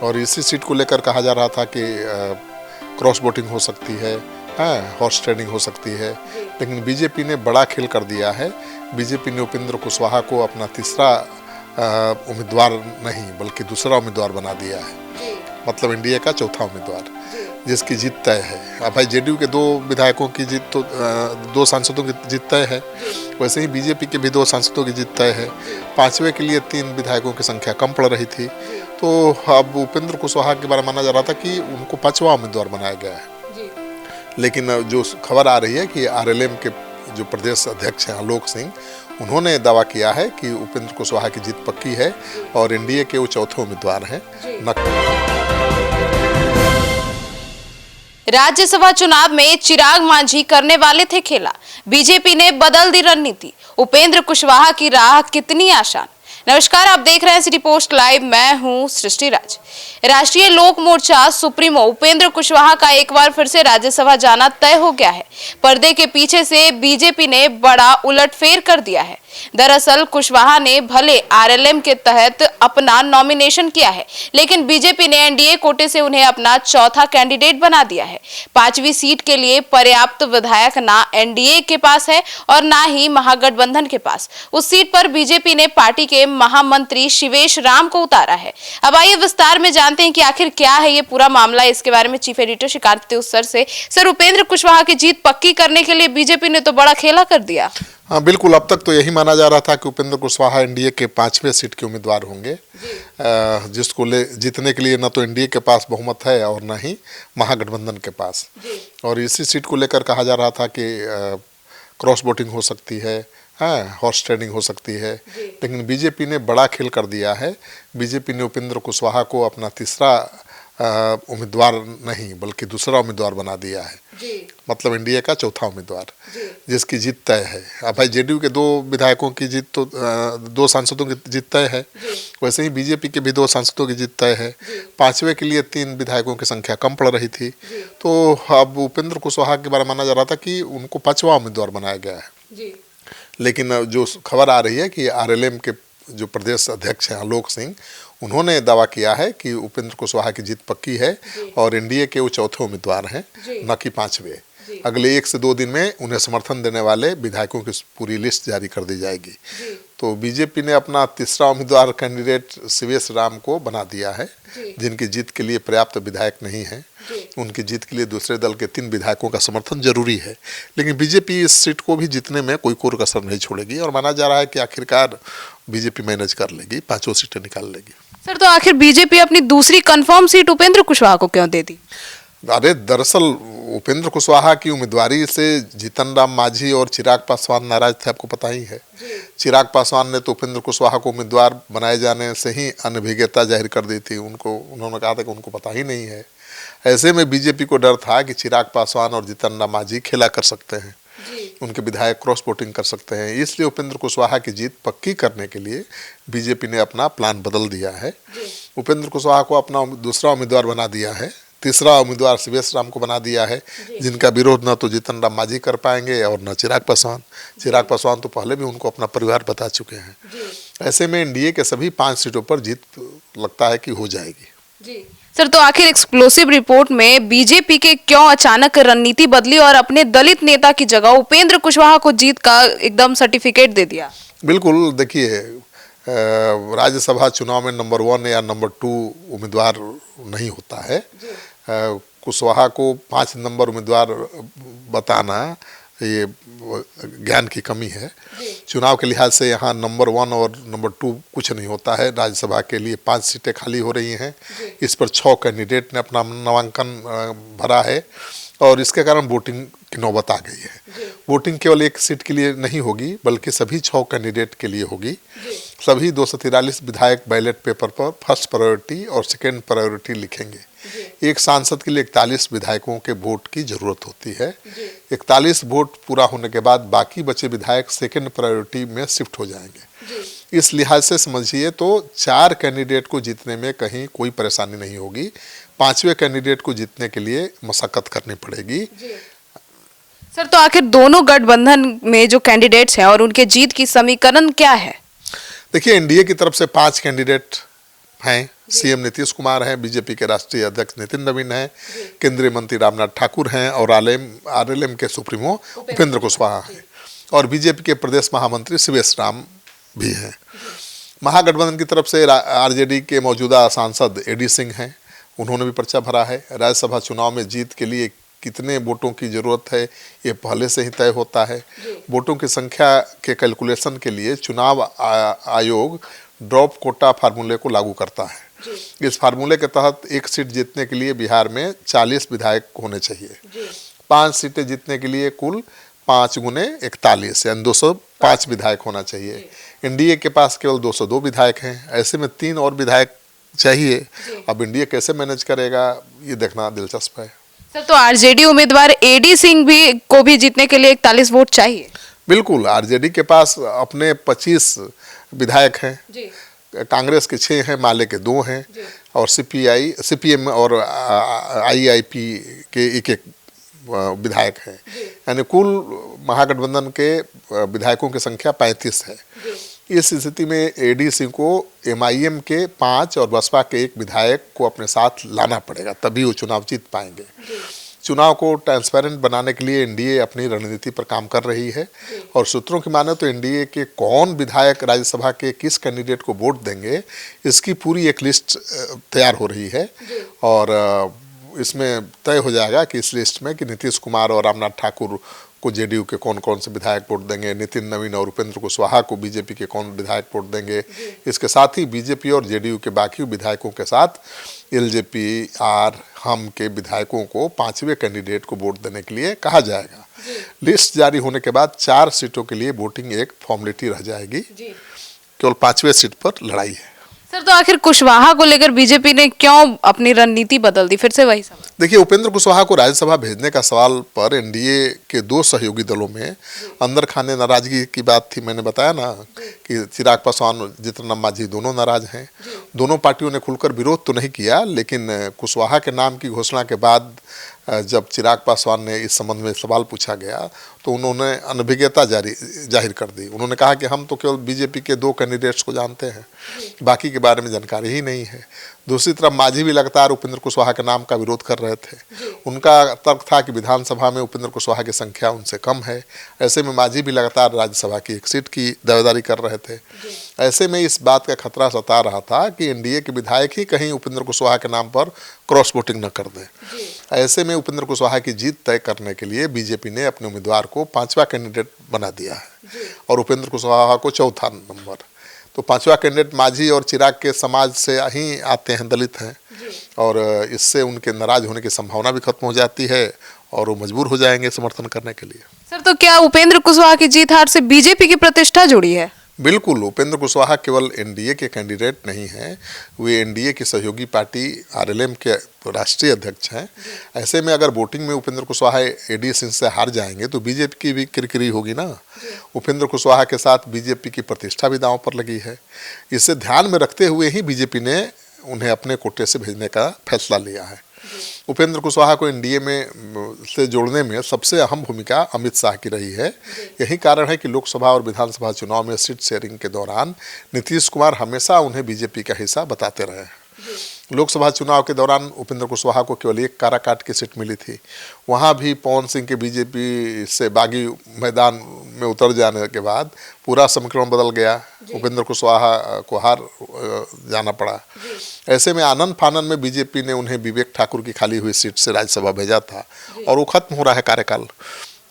और इसी सीट को लेकर कहा जा रहा था कि क्रॉस वोटिंग हो सकती है, हॉर्स ट्रेडिंग हो सकती है, लेकिन बीजेपी ने बड़ा खेल कर दिया है। बीजेपी ने उपेंद्र कुशवाहा को अपना तीसरा उम्मीदवार नहीं बल्कि दूसरा उम्मीदवार बना दिया है, मतलब एनडीए का चौथा उम्मीदवार, जिसकी जीत तय है। अब भाई जेडीयू के दो विधायकों की जीत तो दो सांसदों की जीत तय है, वैसे ही बीजेपी के भी दो सांसदों की जीत तय है। पांचवे के लिए 3 विधायकों की संख्या कम पड़ रही थी, तो अब उपेंद्र कुशवाहा के बारे में माना जा रहा था कि उनको 5वां उम्मीदवार बनाया गया है। लेकिन जो खबर आ रही है कि आरएलएम के जो प्रदेश अध्यक्ष हैं आलोक सिंह, उन्होंने दावा किया है कि उपेंद्र कुशवाहा की जीत पक्की है और एनडीए के वो चौथे उम्मीदवार हैं। राज्यसभा चुनाव में चिराग मांझी करने वाले थे खेला, बीजेपी ने बदल दी रणनीति, उपेंद्र कुशवाहा की राह कितनी आसान। नमस्कार, आप देख रहे हैं सिटी पोस्ट लाइव, मैं हूं सृष्टि राज। राष्ट्रीय लोक मोर्चा सुप्रीमो उपेंद्र कुशवाहा का एक बार फिर से राज्यसभा जाना तय हो गया है। पर्दे के पीछे से बीजेपी ने बड़ा उलटफेर कर दिया है। दरअसल कुशवाहा ने भले आरएलएम के तहत अपना नॉमिनेशन किया है, लेकिन बीजेपी ने एनडीए कोटे से उन्हें अपना चौथा कैंडिडेट बना दिया है। 5वीं सीट के लिए पर्याप्त विधायक ना एनडीए के पास है और ना ही महागठबंधन के पास। उस सीट पर बीजेपी ने पार्टी के महामंत्री शिवेश राम को उतारा है। अब आइए विस्तार में जानते हैं कि आखिर क्या है ये पूरा मामला। इसके बारे में चीफ एडिटर शिकायत सर, उपेंद्र कुशवाहा की जीत पक्की करने के लिए बीजेपी ने तो बड़ा खेला कर दिया। हाँ बिल्कुल, अब तक तो यही माना जा रहा था कि उपेंद्र कुशवाहा एनडीए के 5वें सीट के उम्मीदवार होंगे, जिसको जीतने के लिए न तो एनडीए के पास बहुमत है और न ही महागठबंधन के पास। और इसी सीट को लेकर कहा जा रहा था कि क्रॉस वोटिंग हो सकती है, हॉर्स ट्रेडिंग हो सकती है, लेकिन बीजेपी ने बड़ा खेल कर दिया है। बीजेपी ने उपेंद्र कुशवाहा को अपना तीसरा उम्मीदवार नहीं बल्कि दूसरा उम्मीदवार बना दिया है, मतलब एनडीए का चौथा उम्मीदवार, जिसकी जीत तय है। अब भाई जेडीयू के दो विधायकों की जीत तो दो सांसदों की जीत तय है, वैसे ही बीजेपी के भी 2 सांसदों की जीत तय है। 5वें के लिए 3 विधायकों की संख्या कम पड़ रही थी, तो अब उपेंद्र कुशवाहा के बारे में माना जा रहा था कि उनको 5वां उम्मीदवार बनाया गया है। लेकिन जो खबर आ रही है कि आरएलएम के जो प्रदेश अध्यक्ष हैं आलोक सिंह, उन्होंने दावा किया है कि उपेंद्र कुशवाहा की जीत पक्की है और एनडीए के वो चौथे उम्मीदवार हैं, न कि 5वें। अगले 1 से 2 दिन में उन्हें समर्थन देने वाले विधायकों की पूरी लिस्ट जारी कर दी जाएगी। तो बीजेपी ने अपना तीसरा उम्मीदवार कैंडिडेट शिवेश राम को बना दिया है, जिनकी जीत के लिए पर्याप्त विधायक नहीं है। उनकी जीत के लिए दूसरे दल के 3 विधायकों का समर्थन जरूरी है, लेकिन बीजेपी इस सीट को भी जीतने में कोई कोर कसर नहीं छोड़ेगी और माना जा रहा है कि आखिरकार बीजेपी मैनेज कर लेगी, 5 सीटें निकाल लेगी। सर, तो आखिर बीजेपी अपनी दूसरी कंफर्म सीट उपेंद्र कुशवाहा को क्यों दे दी? अरे दरअसल उपेंद्र कुशवाहा की उम्मीदवारी से जीतन राम मांझी और चिराग पासवान नाराज थे, आपको पता ही है। चिराग पासवान ने तो उपेंद्र कुशवाहा को उम्मीदवार बनाए जाने से ही अनभिज्ञता जाहिर कर दी थी। उन्होंने कहा था कि उनको पता ही नहीं है। ऐसे में बीजेपी को डर था कि चिराग पासवान और जीतन राम मांझी खेला कर सकते हैं, उनके विधायक क्रॉस वोटिंग कर सकते हैं। इसलिए उपेंद्र कुशवाहा की जीत पक्की करने के लिए बीजेपी ने अपना प्लान बदल दिया है। उपेंद्र कुशवाहा को अपना दूसरा उम्मीदवार बना दिया है, तीसरा उम्मीदवार शिवेश राम को बना दिया है, जिनका विरोध न तो जीतन राम मांझी कर पाएंगे और न चिराग पासवान। चिराग पासवान तो पहले भी उनको अपना परिवार बता चुके हैं। ऐसे में एनडीए के सभी 5 सीटों पर जीत लगता है कि हो जाएगी। सर, तो आखिर एक्सक्लूसिव रिपोर्ट में बीजेपी के क्यों अचानक रणनीति बदली और अपने दलित नेता की जगह उपेंद्र कुशवाहा को जीत का एकदम सर्टिफिकेट दे दिया? बिल्कुल, देखिए राज्यसभा चुनाव में नंबर 1 या नंबर 2 उम्मीदवार नहीं होता है। कुशवाहा को 5 नंबर उम्मीदवार बताना ये ज्ञान की कमी है। चुनाव के लिहाज से यहाँ नंबर 1 और नंबर 2 कुछ नहीं होता है। राज्यसभा के लिए 5 सीटें खाली हो रही हैं, इस पर 6 कैंडिडेट ने अपना नामांकन भरा है और इसके कारण वोटिंग की नौबत आ गई है। वोटिंग केवल 1 सीट के लिए नहीं होगी बल्कि सभी 6 कैंडिडेट के लिए होगी। सभी 243 विधायक बैलेट पेपर पर फर्स्ट प्रायोरिटी और सेकेंड प्रायोरिटी लिखेंगे। एक सांसद के लिए 41 विधायकों के वोट की जरूरत होती है। 41 वोट पूरा होने के बाद बाकी बचे विधायक सेकेंड प्रायोरिटी में शिफ्ट हो जाएंगे। इस लिहाज से समझिए तो 4 कैंडिडेट को जीतने में कहीं कोई परेशानी नहीं होगी। 5वें कैंडिडेट को जीतने के लिए मशक्कत करनी पड़ेगी। सर, तो आखिर दोनों गठबंधन में जो कैंडिडेट्स हैं और उनके जीत की समीकरण क्या है? देखिए, एनडीए की तरफ से 5 कैंडिडेट हैं, सीएम नीतीश कुमार हैं, बीजेपी के राष्ट्रीय अध्यक्ष नितिन नवीन हैं, केंद्रीय मंत्री रामनाथ ठाकुर हैं और आरएलएम के सुप्रीमो उपेंद्र कुशवाहा हैं और बीजेपी के प्रदेश महामंत्री शिवेश राम भी हैं। महागठबंधन की तरफ से आरजेडी के मौजूदा सांसद एडी सिंह हैं, उन्होंने भी पर्चा भरा है। राज्यसभा चुनाव में जीत के लिए कितने वोटों की जरूरत है ये पहले से ही तय होता है। वोटों की संख्या के कैलकुलेशन के लिए चुनाव आयोग ड्रॉप कोटा फार्मूले को लागू करता है। इस फार्मूले के तहत एक सीट जीतने के लिए बिहार में 40 विधायक होने चाहिए। 5 सीटें जीतने के लिए कुल 5 गुने 41 यानी 205 विधायक होना चाहिए। एनडीए के पास केवल 202 विधायक हैं, ऐसे में 3 और विधायक चाहिए। अब एनडीए कैसे मैनेज करेगा ये देखना दिलचस्प है। सर, तो आरजेडी उम्मीदवार एडी सिंह को भी जीतने के लिए 41 वोट चाहिए। बिल्कुल, आरजेडी के पास अपने 25 विधायक हैं, कांग्रेस के 6 हैं, माले के 2 हैं और सीपीएम और आईआईपी के एक विधायक हैं, यानी कुल महागठबंधन के विधायकों की संख्या 35 है। इस स्थिति में एडी सिंह को एमआईएम के 5 और बसपा के 1 विधायक को अपने साथ लाना पड़ेगा, तभी वो चुनाव जीत पाएंगे। चुनाव को ट्रांसपेरेंट बनाने के लिए एनडीए अपनी रणनीति पर काम कर रही है और सूत्रों की माने तो एनडीए के कौन विधायक राज्यसभा के किस कैंडिडेट को वोट देंगे इसकी पूरी एक लिस्ट तैयार हो रही है और इसमें तय हो जाएगा कि इस लिस्ट में कि नीतीश कुमार और रामनाथ ठाकुर को जेडीयू के कौन कौन से विधायक वोट देंगे, नितिन नवीन और उपेंद्र कुशवाहा को बीजेपी के कौन विधायक वोट देंगे। इसके साथ ही बीजेपी और जेडीयू के बाकी विधायकों के साथ एलजेपी हम के विधायकों को 5वें कैंडिडेट को वोट देने के लिए कहा जाएगा। लिस्ट जारी होने के बाद 4 सीटों के लिए वोटिंग एक फॉर्मेलिटी रह जाएगी, केवल 5वें सीट पर लड़ाई है। सर, तो आखिर कुशवाहा को लेकर बीजेपी ने क्यों अपनी रणनीति बदल दी? फिर से वही सवाल। देखिए, उपेंद्र कुशवाहा को राज्यसभा भेजने का सवाल पर एनडीए के 2 सहयोगी दलों में अंदर खाने नाराजगी की बात थी। मैंने बताया ना कि चिराग पासवान, जीतन राम मांझी दोनों नाराज हैं। दोनों पार्टियों ने खुलकर विरोध तो नहीं किया, लेकिन कुशवाहा के नाम की घोषणा के बाद जब चिराग पासवान ने इस संबंध में सवाल पूछा गया तो उन्होंने अनभिज्ञता जाहिर कर दी। उन्होंने कहा कि हम तो केवल बीजेपी के 2 कैंडिडेट्स को जानते हैं, बाकी के बारे में जानकारी ही नहीं है। दूसरी तरफ मांझी भी लगातार उपेंद्र कुशवाहा के नाम का विरोध कर रहे थे। उनका तर्क था कि विधानसभा में उपेंद्र कुशवाहा की संख्या उनसे कम है। ऐसे में मांझी भी लगातार राज्यसभा की 1 सीट की दावेदारी कर रहे थे। ऐसे में इस बात का खतरा सता रहा था कि एनडीए के विधायक ही कहीं उपेंद्र कुशवाहा के नाम पर क्रॉस वोटिंग न कर दें। ऐसे में उपेंद्र कुशवाहा की जीत तय करने के लिए बीजेपी ने अपने उम्मीदवार को 5वां कैंडिडेट बना दिया है और उपेंद्र कुशवाहा को 4था नंबर। तो 5वां कैंडिडेट मांझी और चिराग के समाज से ही आते हैं, दलित हैं, और इससे उनके नाराज होने की संभावना भी खत्म हो जाती है और वो मजबूर हो जाएंगे समर्थन करने के लिए। सर, तो क्या उपेंद्र कुशवाहा की जीत हार से बीजेपी की प्रतिष्ठा जुड़ी है? बिल्कुल, उपेंद्र कुशवाहा केवल एनडीए के कैंडिडेट नहीं हैं, वे एनडीए की सहयोगी पार्टी आरएलएम के राष्ट्रीय अध्यक्ष हैं। ऐसे में अगर वोटिंग में उपेंद्र कुशवाहा एडी सिंह से हार जाएंगे तो बीजेपी की भी किरकिरी होगी ना। उपेंद्र कुशवाहा के साथ बीजेपी की प्रतिष्ठा भी दांव पर लगी है। इसे ध्यान में रखते हुए ही बीजेपी ने उन्हें अपने कोटे से भेजने का फैसला लिया है। उपेंद्र कुशवाहा को एनडीए में से जोड़ने में सबसे अहम भूमिका अमित शाह की रही है। यही कारण है कि लोकसभा और विधानसभा चुनाव में सीट शेयरिंग के दौरान नीतीश कुमार हमेशा उन्हें बीजेपी का हिस्सा बताते रहे हैं। लोकसभा चुनाव के दौरान उपेंद्र कुशवाहा को केवल 1 काराकाट की सीट मिली थी। वहां भी पवन सिंह के बीजेपी से बागी मैदान में उतर जाने के बाद पूरा समीकरण बदल गया। उपेंद्र कुशवाहा को हार जाना पड़ा। ऐसे में आनंद फानन में बीजेपी ने उन्हें विवेक ठाकुर की खाली हुई सीट से राज्यसभा भेजा था और वो खत्म हो रहा है कार्यकाल।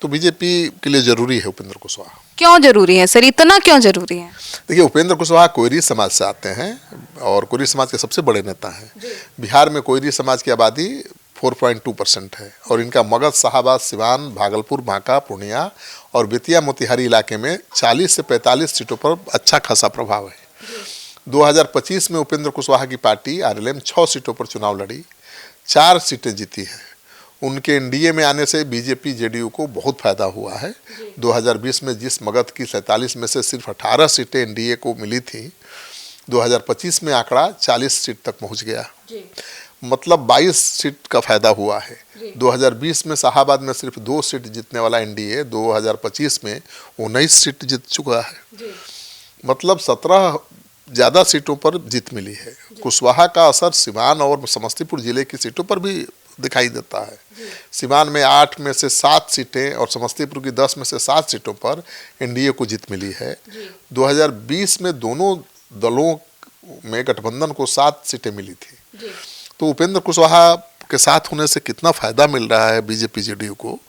तो बीजेपी के लिए जरूरी है उपेंद्र कुशवाहा। क्यों जरूरी है सर, इतना क्यों जरूरी है? देखिए, उपेंद्र कुशवाहा कोयरी समाज से आते हैं और कोयरी समाज के सबसे बड़े नेता हैं। बिहार में कोयरी समाज की आबादी 4.2% है और इनका मगध, शाहाबाद, सिवान, भागलपुर, बांका, पूर्णिया और बेतिया मोतिहारी इलाके में 40 से 45 सीटों पर अच्छा खासा प्रभाव है। 2025 में उपेंद्र कुशवाहा की पार्टी आरएलएम 6 सीटों पर चुनाव लड़ी, 4 सीटें जीती है। उनके एनडीए में आने से बीजेपी जेडीयू को बहुत फायदा हुआ है। 2020 में जिस मगध की 47 में से सिर्फ 18 सीटें एनडीए को मिली थी, 2025 में आंकड़ा 40 सीट तक पहुंच गया, मतलब 22 सीट का फायदा हुआ है। 2020 में शाहाबाद में सिर्फ 2 सीट जीतने वाला एनडीए 2025 में 19 सीट जीत चुका है, मतलब 17 ज़्यादा सीटों पर जीत मिली है। कुशवाहा का असर सिवान और समस्तीपुर जिले की सीटों पर भी दिखाई देता है। सिवान में 8 में से 7 सीटें और समस्तीपुर की 10 में से 7 सीटों पर एनडीए को जीत मिली है। 2020 में दोनों दलों में गठबंधन को 7 सीटें मिली थी। तो उपेंद्र कुशवाहा के साथ होने से कितना फायदा मिल रहा है बीजेपी जेडीयू को,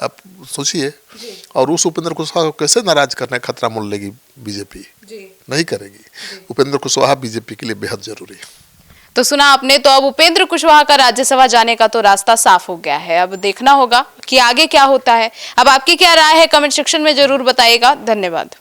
आप सोचिए। और उस उपेंद्र कुशवाहा को कैसे नाराज करने खतरा मोल लेगी बीजेपी? नहीं करेगी। उपेंद्र कुशवाहा बीजेपी के लिए बेहद जरूरी है। तो सुना आपने, तो अब उपेंद्र कुशवाहा का राज्यसभा जाने का तो रास्ता साफ हो गया है। अब देखना होगा कि आगे क्या होता है। अब आपकी क्या राय है, कमेंट सेक्शन में जरूर बताइएगा। धन्यवाद।